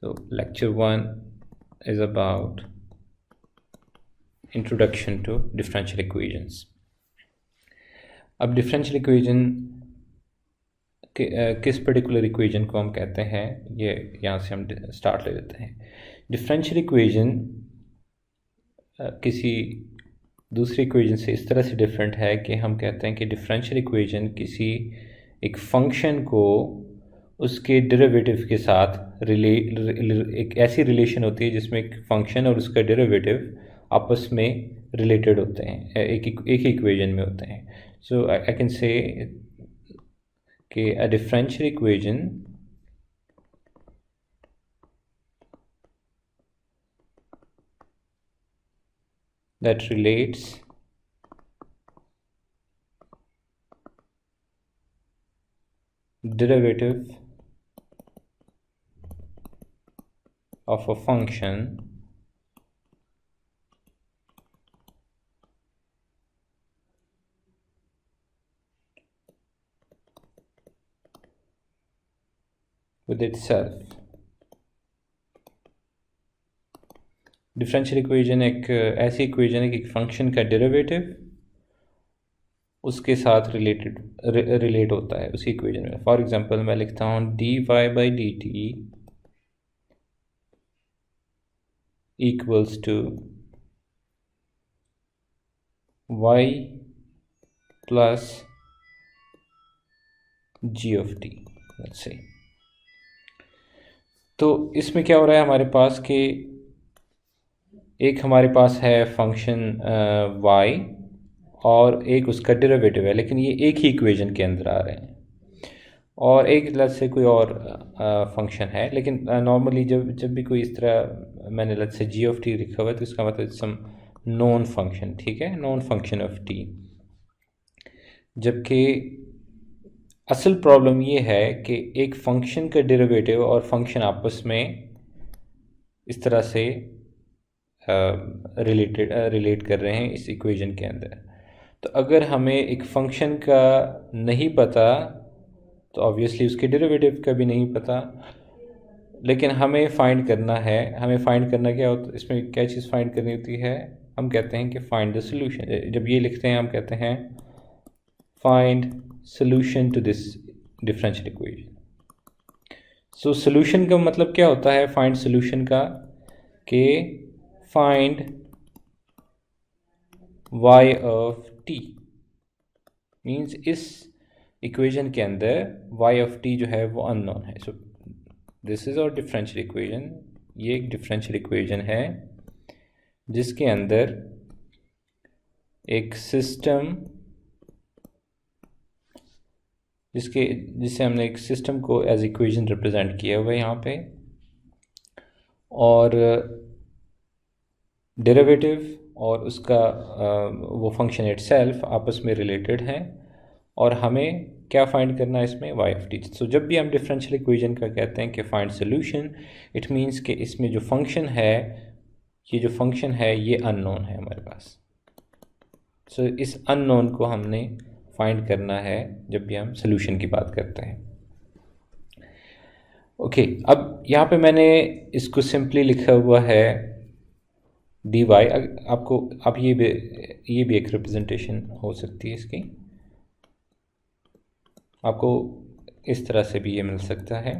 So lecture 1 is about introduction to differential equations. अब differential equation किस particular equation को हम कहते हैं, ये यहाँ से हम स्टार्ट ले लेते हैं. डिफरेंशियल इक्वेशन किसी दूसरी इक्वेशन से इस तरह से डिफरेंट है कि हम कहते हैं कि डिफरेंशियल इक्वेशन किसी एक फंक्शन को उसके डेरिवेटिव के साथ एक ऐसी रिलेशन होती है जिसमें एक फंक्शन और उसका डेरिवेटिव आपस में रिलेटेड होते हैं, एक इक्वेशन में होते हैं. सो आई कैन से कि a differential equation that relates derivative of a function with itself. Differential equation एक ऐसी इक्वेशन है कि एक फंक्शन का डेरिवेटिव उसके साथ रिलेट होता है उसी इक्वेशन में. फॉर एग्जांपल मैं लिखता हूँ dy/dt equals to y plus g of t. Let's say तो इसमें क्या हो रहा है हमारे पास कि एक हमारे पास है फंक्शन y और एक उसका डेरिवेटिव है, लेकिन ये एक ही इक्वेशन के अंदर आ रहे हैं. और एक लेट्स से कोई और फंक्शन है, लेकिन नॉर्मली जब भी कोई इस तरह मैंने let's say g of t लिखा हुआ है तो इसका मतलब सम नॉन फंक्शन, ठीक है, नॉन फंक्शन ऑफ t. जबकि असल प्रॉब्लम ये है कि एक फंक्शन का डेरिवेटिव और फंक्शन आपस में इस तरह से रिलेट कर रहे हैं इस इक्वेशन के अंदर. तो अगर हमें एक फंक्शन का नहीं पता तो ऑब्वियसली उसके डेरिवेटिव का भी नहीं पता, लेकिन हमें फाइंड करना है. हमें फाइंड करना क्या होता है, इसमें क्या चीज़ फाइंड करनी होती है, हम कहते हैं कि फाइंड द सोल्यूशन. जब ये लिखते हैं हम कहते हैं find solution to this differential equation. So solution का मतलब क्या होता है find solution का, कि find y of t means इस equation के अंदर y of t जो है वो unknown है. So this is our differential equation. ये एक differential equation है जिसके अंदर एक सिस्टम जिससे हमने एक सिस्टम को एज इक्वेशन रिप्रेजेंट किया हुआ है यहाँ पे, और डेरिवेटिव और उसका वो फंक्शन इटसेल्फ आपस में रिलेटेड हैं, और हमें क्या फाइंड करना है इसमें y of t. सो जब भी हम डिफरेंशियल इक्वेशन का कहते हैं कि फाइंड सोल्यूशन, इट मींस कि इसमें जो फंक्शन है, ये जो फंक्शन है ये अननोन है हमारे पास. सो इस अननोन को हमने फाइंड करना है जब भी हम सोल्यूशन की बात करते हैं. ओके, अब यहाँ पे मैंने इसको सिंपली लिखा हुआ है dy. आपको अब ये भी एक रिप्रेजेंटेशन हो सकती है इसकी, आपको इस तरह से भी ये मिल सकता है.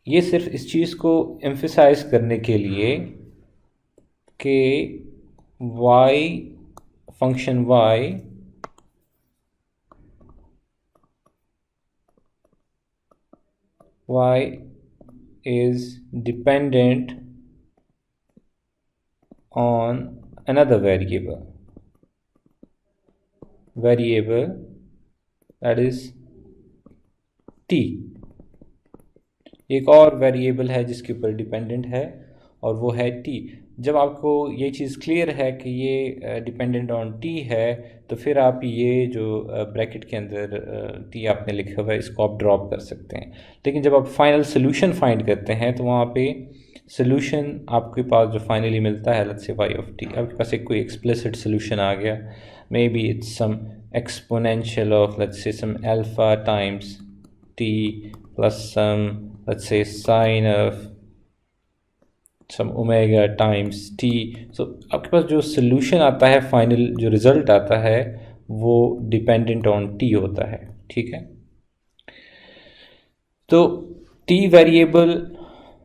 ये सिर्फ इस चीज़ को एम्फसाइज करने के लिए कि y function y is dependent on another variable that is t. एक और वेरिएबल है जिसके ऊपर डिपेंडेंट है और वो है t. जब आपको ये चीज़ क्लियर है कि ये डिपेंडेंट ऑन t है, तो फिर आप ये जो ब्रैकेट के अंदर t आपने लिखा हुआ है इसको आप ड्रॉप कर सकते हैं. लेकिन जब आप फाइनल सोल्यूशन फाइंड करते हैं तो वहाँ पे सोल्यूशन आपके पास जो फाइनली मिलता है, let's say y of t, आपके पास एक कोई एक्सप्लिसिट सोल्यूशन आ गया, maybe it's some exponential of let's say some alpha times t plus some, let's say, sine of some omega times t। सो आपके पास जो सोल्यूशन आता है, फाइनल जो रिजल्ट आता है, वो डिपेंडेंट ऑन t होता है। ठीक है, तो t वेरिएबल,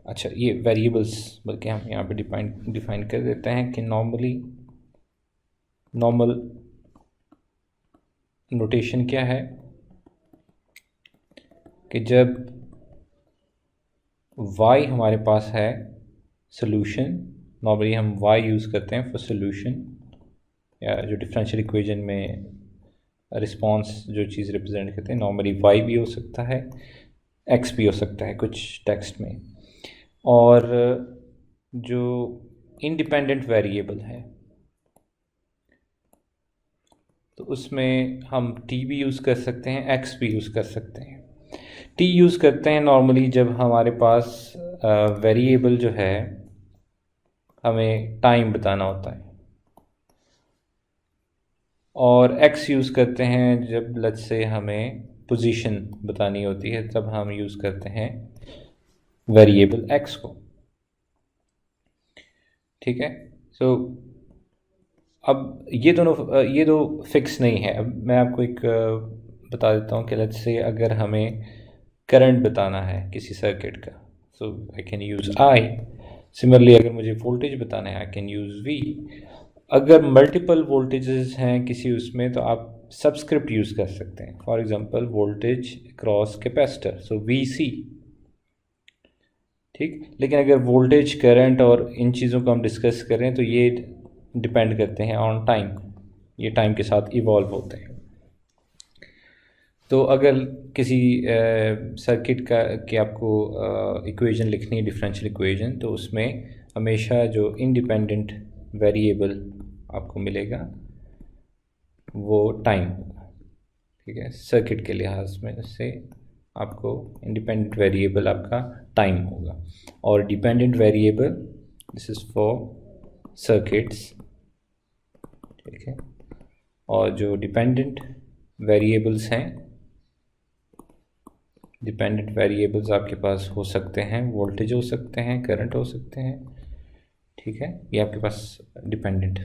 अच्छा ये वेरिएबल्स बल्कि हम यहाँ पे डिफाइन कर देते हैं कि नॉर्मल नोटेशन क्या है कि जब y हमारे पास है सोल्यूशन, नॉर्मली हम y यूज़ करते हैं फॉर सोल्यूशन, या जो डिफरेंशियल इक्वेशन में रिस्पांस जो चीज़ रिप्रेजेंट करते हैं, नॉर्मली y भी हो सकता है, x भी हो सकता है कुछ टेक्स्ट में। और जो इंडिपेंडेंट वेरिएबल है तो उसमें हम t भी यूज़ कर सकते हैं, x भी यूज़ कर सकते हैं। t यूज़ करते हैं नॉर्मली जब हमारे पास वेरिएबल जो है हमें टाइम बताना होता है, और x यूज़ करते हैं जब लेट्स से हमें पोजीशन बतानी होती है, तब हम यूज़ करते हैं वेरिएबल x को। ठीक है, सो अब ये दो फिक्स नहीं है। अब मैं आपको एक बता देता हूँ कि लेट्स से अगर हमें करंट बताना है किसी सर्किट का, so I can use I। Similarly अगर मुझे वोल्टेज बताना है, आई कैन यूज़ V। अगर मल्टीपल वोल्टेजेस हैं किसी उसमें, तो आप सबस्क्रिप्ट यूज़ कर सकते हैं। For example voltage cross capacitor, so VC। ठीक, लेकिन अगर वोल्टेज, करंट और इन चीज़ों को हम डिस्कस करें तो ये डिपेंड करते हैं ऑन टाइम, ये टाइम के साथ इवॉल्व होते हैं। तो अगर किसी सर्किट की आपको इक्वेशन लिखनी है, डिफरेंशियल इक्वेशन, तो उसमें हमेशा जो इंडिपेंडेंट वेरिएबल आपको मिलेगा वो टाइम होगा। ठीक है, सर्किट के लिहाज में से आपको इंडिपेंडेंट वेरिएबल आपका टाइम होगा, और dependent variable this is for circuits. ठीक है, और जो डिपेंडेंट वेरिएबल्स हैं, डिपेंडेंट वेरिएबल्स आपके पास हो सकते हैं, वोल्टेज हो सकते हैं, करंट हो सकते हैं। ठीक है, ये आपके पास डिपेंडेंट।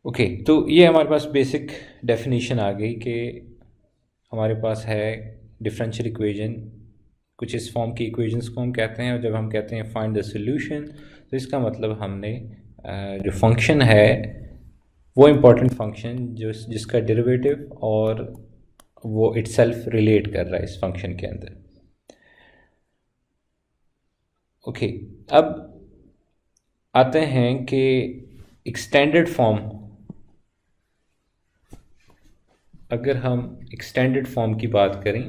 ओके, तो ये हमारे पास बेसिक डेफिनेशन आ गई कि हमारे पास है डिफरेंशियल इक्वेशन, कुछ इस फॉर्म की इक्वेशंस को हम कहते हैं, और जब हम कहते हैं फाइंड द सॉल्यूशन, तो इसका मतलब हमने जो फंक्शन है वो इम्पॉर्टेंट फंक्शन जिसका डेरिवेटिव और वो इटसेल्फ रिलेट कर रहा है इस फंक्शन के अंदर। ओके, अब आते हैं कि एक स्टैंडर्ड फॉर्म, अगर हम एक स्टैंडर्ड फॉर्म की बात करें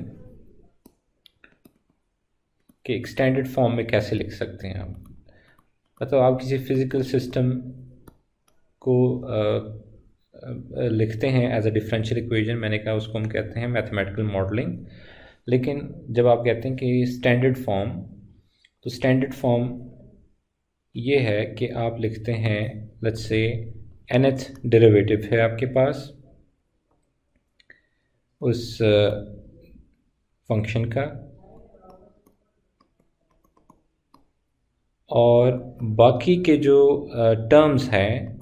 कि एक स्टैंडर्ड फॉर्म में कैसे लिख सकते हैं हम, मतलब आप किसी फिज़िकल सिस्टम को लिखते हैं एज अ डिफरेंशियल इक्वेशन, मैंने कहा उसको हम कहते हैं मैथमेटिकल मॉडलिंग। लेकिन जब आप कहते हैं कि स्टैंडर्ड फॉर्म, तो स्टैंडर्ड फॉर्म ये है कि आप लिखते हैं लेट्स से nth डेरिवेटिव है आपके पास उस फंक्शन का, और बाकी के जो टर्म्स हैं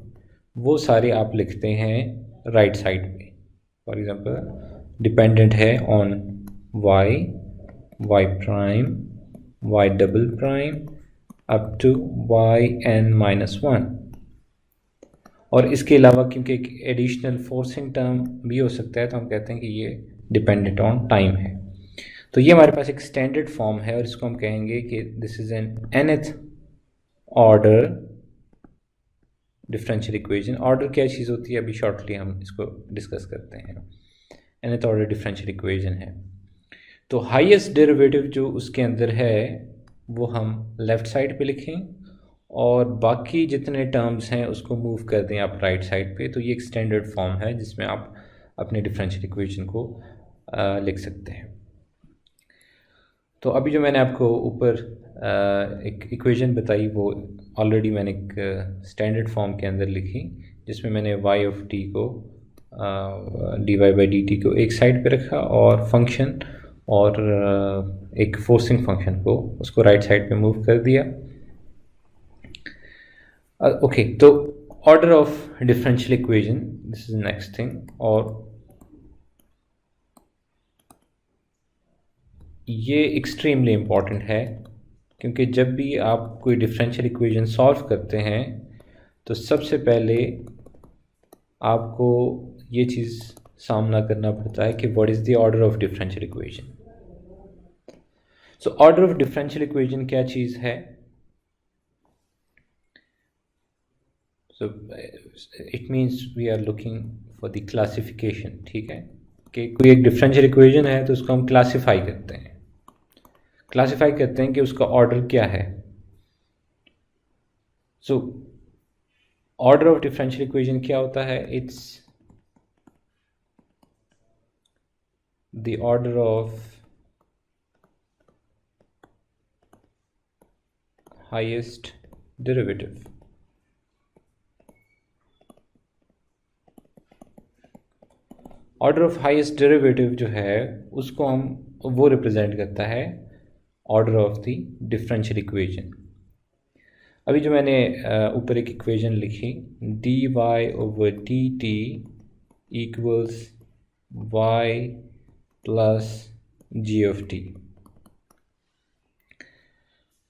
वो सारे आप लिखते हैं राइट साइड पे। फॉर एग्जांपल डिपेंडेंट है on y, y prime, y double prime up to yn-1, और इसके अलावा क्योंकि एक एडिशनल फोर्सिंग टर्म भी हो सकता है, तो हम कहते हैं कि ये डिपेंडेंट ऑन टाइम है। तो ये हमारे पास एक स्टैंडर्ड फॉर्म है, और इसको हम कहेंगे कि this is an nth order differential equation. Order क्या चीज़ होती है अभी शॉर्टली हम इसको डिस्कस करते हैं। nth ऑर्डर डिफरेंशियल इक्वेशन है, तो हाईएस्ट डेरिवेटिव जो उसके अंदर है वो हम लेफ़्ट साइड पे लिखें, और बाकी जितने टर्म्स हैं उसको मूव कर दें आप राइट साइड पे। तो ये एक स्टैंडर्ड फॉर्म है जिसमें आप अपने डिफरेंशियल इक्वेशन को लिख सकते हैं। तो अभी जो मैंने आपको ऊपर एक इक्वेशन बताई वो ऑलरेडी मैंने एक स्टैंडर्ड फॉर्म के अंदर लिखी, जिसमें मैंने y ऑफ t को dy बाई डी टी को एक साइड पे रखा और फंक्शन और एक फोर्सिंग फंक्शन को उसको राइट साइड पे मूव कर दिया। ओके, तो order of differential equation, this is next thing. और ये एक्सट्रीमली इम्पॉर्टेंट है क्योंकि जब भी आप कोई डिफरेंशियल इक्वेशन सॉल्व करते हैं तो सबसे पहले आपको ये चीज़ सामना करना पड़ता है कि what is the order of differential equation. So order of differential equation क्या चीज़ है? So it means we are looking for the classification. ठीक है, कि कोई एक डिफरेंशियल इक्वेशन है तो उसको हम क्लासीफाई करते हैं। क्लासीफाई करते हैं कि उसका ऑर्डर क्या है। So order of differential equation क्या होता है? It's the order of highest derivative. Order of highest derivative जो है उसको हम वो रिप्रेजेंट करता है order of the differential equation. अभी जो मैंने ऊपर एक इक्वेशन लिखी, D Y over D T equals Y plus G of T,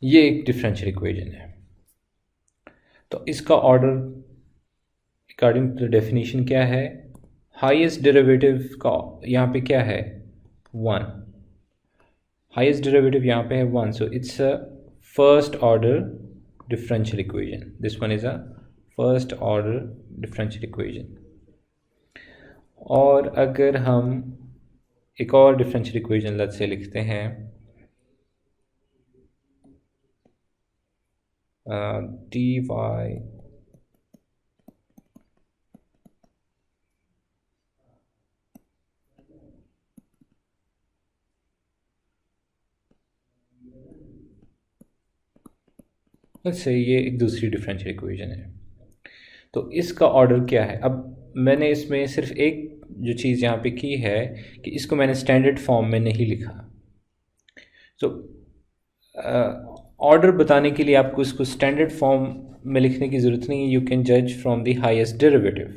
ये एक डिफरेंशियल इक्वेशन है। तो इसका order according to the definition क्या है? हाईएस्ट डेरिवेटिव का यहाँ पे क्या है? 1। हाईएस्ट डेरिवेटिव यहाँ पे है 1, so it's a first order differential equation. This one is a first order differential equation. और अगर हम एक और differential equation let's say लिखते हैं dy let's say ये एक दूसरी differential equation है। तो इसका ऑर्डर क्या है? अब मैंने इसमें सिर्फ एक जो चीज़ यहाँ पे की है कि इसको मैंने स्टैंडर्ड फॉर्म में नहीं लिखा। सो ऑर्डर बताने के लिए आपको इसको स्टैंडर्ड फॉर्म में लिखने की ज़रूरत नहीं है। यू कैन जज from the highest derivative.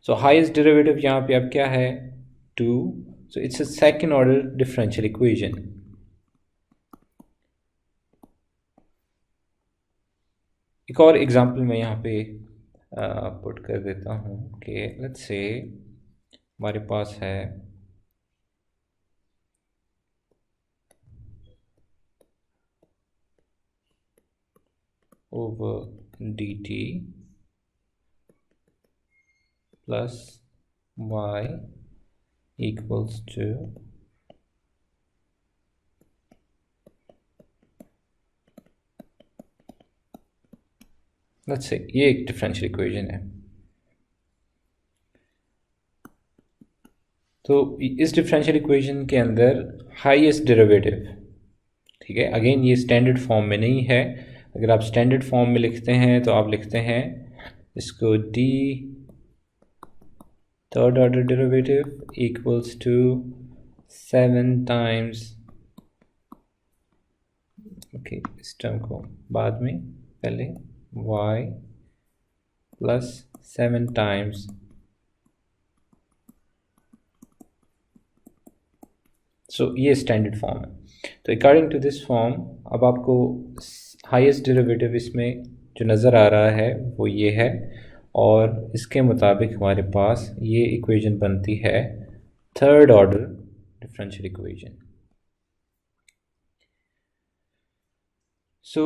So highest derivative यहाँ पे अब क्या है? 2। So it's a second order differential equation. एक और एग्जांपल मैं यहाँ पे पुट कर देता हूँ कि लेट्स से हमारे पास है over D T plus Y equals to let's say ये एक डिफरेंशियल इक्वेशन है। तो इस डिफरेंशियल इक्वेशन के अंदर हाईएस्ट डेरिवेटिव, ठीक है, अगेन ये स्टैंडर्ड फॉर्म में नहीं है। अगर आप स्टैंडर्ड फॉर्म में लिखते हैं तो आप लिखते हैं इसको D third order derivative equals to 7 times, okay इस टर्म को बाद में, पहले y प्लस 7 टाइम्स सो ये स्टैंडर्ड फॉर्म है। तो अकॉर्डिंग टू दिस फॉर्म अब आपको हाईएस्ट डेरिवेटिव इसमें जो नज़र आ रहा है वो ये है और इसके मुताबिक हमारे पास ये इक्वेशन बनती है थर्ड ऑर्डर डिफरेंशियल इक्वेशन। सो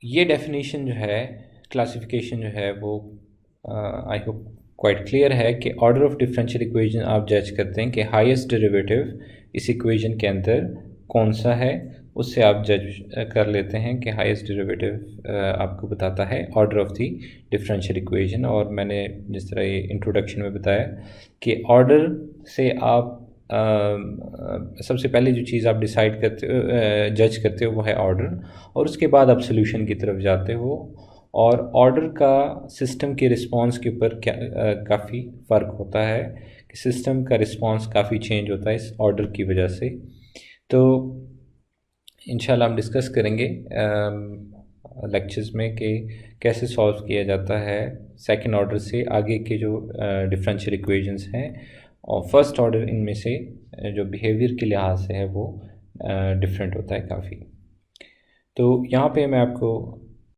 ये डेफिनेशन जो है, क्लासिफिकेशन जो है वो आई होप क्वाइट क्लियर है कि ऑर्डर ऑफ डिफरेंशियल इक्वेशन आप जज करते हैं कि हाईएस्ट डेरिवेटिव इस इक्वेशन के अंदर कौन सा है, उससे आप जज कर लेते हैं कि हाईएस्ट डेरिवेटिव आपको बताता है order of the differential equation. और मैंने जिस तरह ये इंट्रोडक्शन में बताया कि ऑर्डर से आप सबसे पहले जो चीज़ आप डिसाइड करते हो, जज करते हो, वो है ऑर्डर, और उसके बाद आप सोल्यूशन की तरफ जाते हो और ऑर्डर का सिस्टम के रिस्पांस के ऊपर क्या काफ़ी फ़र्क होता है कि सिस्टम का रिस्पांस काफ़ी चेंज होता है इस ऑर्डर की वजह से। तो इंशाल्लाह हम डिस्कस करेंगे लेक्चर्स में कि कैसे सॉल्व किया जाता है सेकंड ऑर्डर से आगे के जो डिफरेंशियल इक्वेशंस हैं, और फर्स्ट ऑर्डर इनमें से जो बिहेवियर के लिहाज से है वो डिफरेंट होता है काफ़ी। तो यहाँ पे मैं आपको